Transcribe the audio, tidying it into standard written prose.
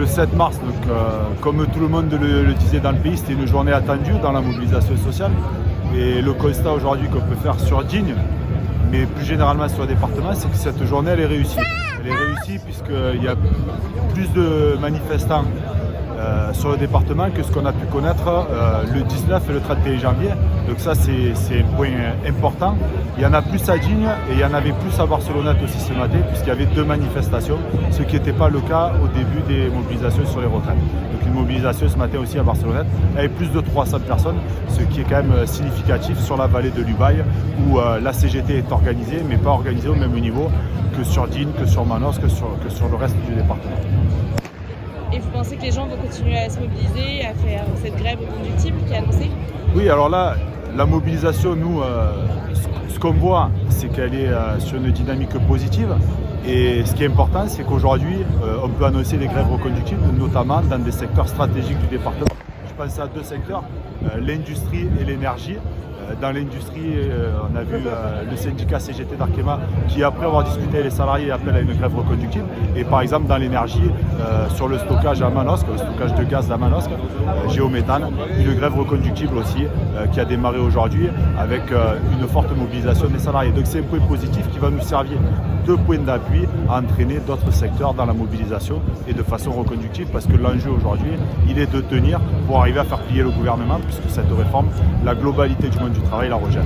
Le 7 mars, donc, comme tout le monde le disait dans le pays, c'était une journée attendue dans la mobilisation sociale. Et le constat aujourd'hui qu'on peut faire sur Digne, mais plus généralement sur le département, c'est que cette journée elle est réussie. Elle est réussie puisqu'il y a plus de manifestants sur le département que ce qu'on a pu connaître le 19 et le 31 janvier. Donc ça c'est un point important. Il y en a plus à Digne et il y en avait plus à Barcelonnette aussi ce matin puisqu'il y avait 2 manifestations, ce qui n'était pas le cas au début des mobilisations sur les retraites. Donc une mobilisation ce matin aussi à Barcelonnette avec plus de 300 personnes, ce qui est quand même significatif sur la vallée de l'Ubaye où la CGT est organisée mais pas organisée au même niveau que sur Digne, que sur Manosque, que sur le reste du département. Et vous pensez que les gens vont continuer à se mobiliser, à faire cette grève reconductible qui est annoncée? Oui, alors là, la mobilisation, nous, ce qu'on voit, c'est qu'elle est sur une dynamique positive. Et ce qui est important, c'est qu'aujourd'hui, on peut annoncer des grèves reconductibles, notamment dans des secteurs stratégiques du département. Je pense à 2 secteurs, l'industrie et l'énergie. Dans l'industrie, on a vu le syndicat CGT d'Arkema qui, après avoir discuté avec les salariés, appelle à une grève reconductible. Et par exemple, dans l'énergie, sur le stockage à Manosque, le stockage de gaz à Manosque, géométhane, une grève reconductible aussi qui a démarré aujourd'hui avec une forte mobilisation des salariés. Donc c'est un point positif qui va nous servir de point d'appui à entraîner d'autres secteurs dans la mobilisation et de façon reconductible parce que l'enjeu aujourd'hui, il est de tenir pour arriver à faire plier le gouvernement puisque cette réforme, la globalité du monde du travail la rejette.